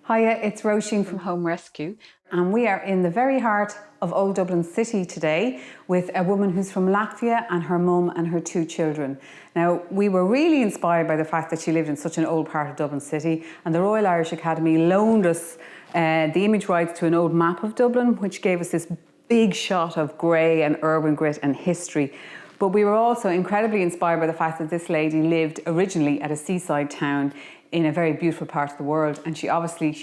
Hiya, it's Roisin from Home Rescue, and we are in the very heart of Old Dublin City today with a woman who's from Latvia and her mum and her two children. Now, we were really inspired by the fact that she lived in such an old part of Dublin City, and the Royal Irish Academy loaned us the image rights to an old map of Dublin, which gave us this big shot of grey and urban grit and history. But we were also incredibly inspired by the fact that this lady lived originally at a seaside town in a very beautiful part of the world, and she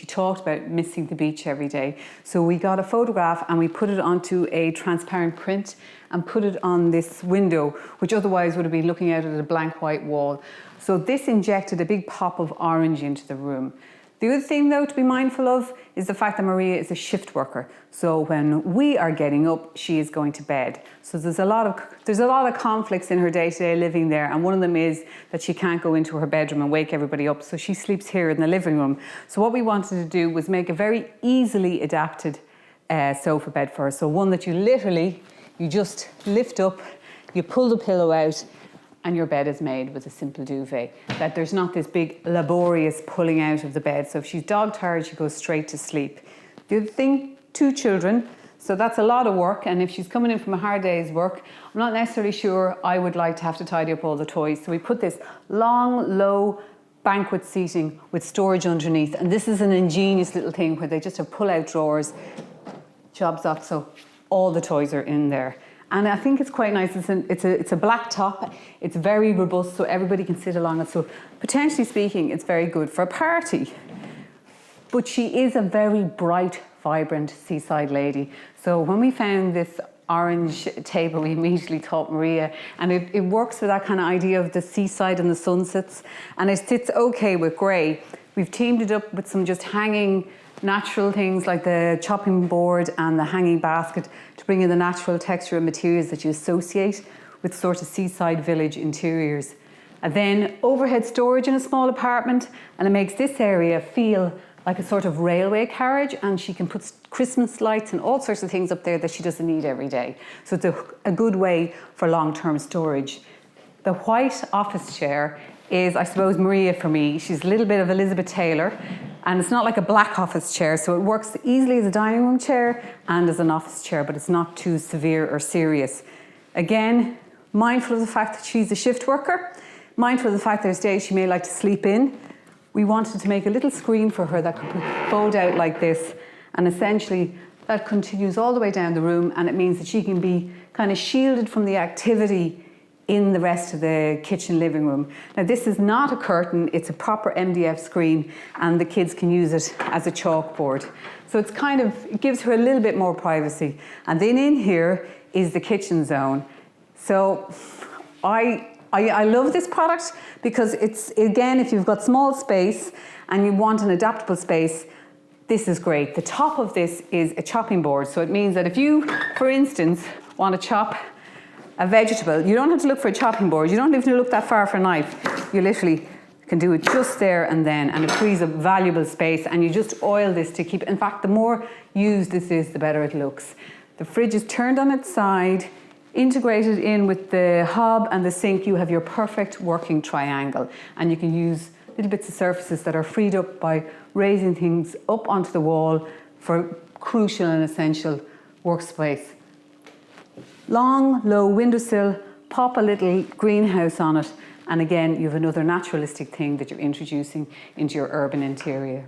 talked about missing the beach every day. So we got a photograph and we put it onto a transparent print and put it on this window, which otherwise would have been looking out at a blank white wall. So this injected a big pop of orange into the room. The other thing, though, to be mindful of is the fact that Maria is a shift worker. So when we are getting up, she is going to bed. So there's a lot of conflicts in her day-to-day living there, and one of them is that she can't go into her bedroom and wake everybody up, so she sleeps here in the living room. So what we wanted to do was make a very easily adapted sofa bed for her. So one that you just lift up, you pull the pillow out, and your bed is made with a simple duvet. That there's not this big laborious pulling out of the bed. So if she's dog tired, she goes straight to sleep. The other thing, 2 children, so that's a lot of work. And if she's coming in from a hard day's work, I'm not necessarily sure I would like to have to tidy up all the toys. So we put this long, low banquet seating with storage underneath. And this is an ingenious little thing where they just have pull-out drawers, jobs up, so all the toys are in there. And I think it's quite nice. It's a black top. It's very robust, so everybody can sit along it. So potentially speaking, it's very good for a party. But she is a very bright, vibrant seaside lady. So when we found this orange table, we immediately thought Maria, and it works with that kind of idea of the seaside and the sunsets, and it sits okay with grey. We've teamed it up with some just hanging natural things like the chopping board and the hanging basket to bring in the natural texture and materials that you associate with sort of seaside village interiors. And then overhead storage in a small apartment, and it makes this area feel like a sort of railway carriage, and she can put Christmas lights and all sorts of things up there that she doesn't need every day. So it's a good way for long-term storage. The white office chair is, I suppose, Maria for me. She's a little bit of Elizabeth Taylor, and it's not like a black office chair, so it works easily as a dining room chair and as an office chair, but it's not too severe or serious. Again, mindful of the fact that she's a shift worker, mindful of the fact that there's days she may like to sleep in. We wanted to make a little screen for her that could fold out like this, and essentially that continues all the way down the room, and it means that she can be kind of shielded from the activity in the rest of the kitchen living room. Now, this is not a curtain, it's a proper MDF screen, and the kids can use it as a chalkboard. So it gives her a little bit more privacy. And then in here is the kitchen zone. So I love this product because it's, again, if you've got small space and you want an adaptable space, this is great. The top of this is a chopping board. So it means that if you, for instance, want to chop a vegetable, you don't have to look for a chopping board. You don't have to look that far for a knife. You literally can do it just there and then, and it frees up valuable space, and you just oil this to keep, in fact, the more used this is, the better it looks. The fridge is turned on its side, integrated in with the hob and the sink. You have your perfect working triangle, and you can use little bits of surfaces that are freed up by raising things up onto the wall for crucial and essential workspace. Long, low windowsill, pop a little greenhouse on it, and again, you have another naturalistic thing that you're introducing into your urban interior.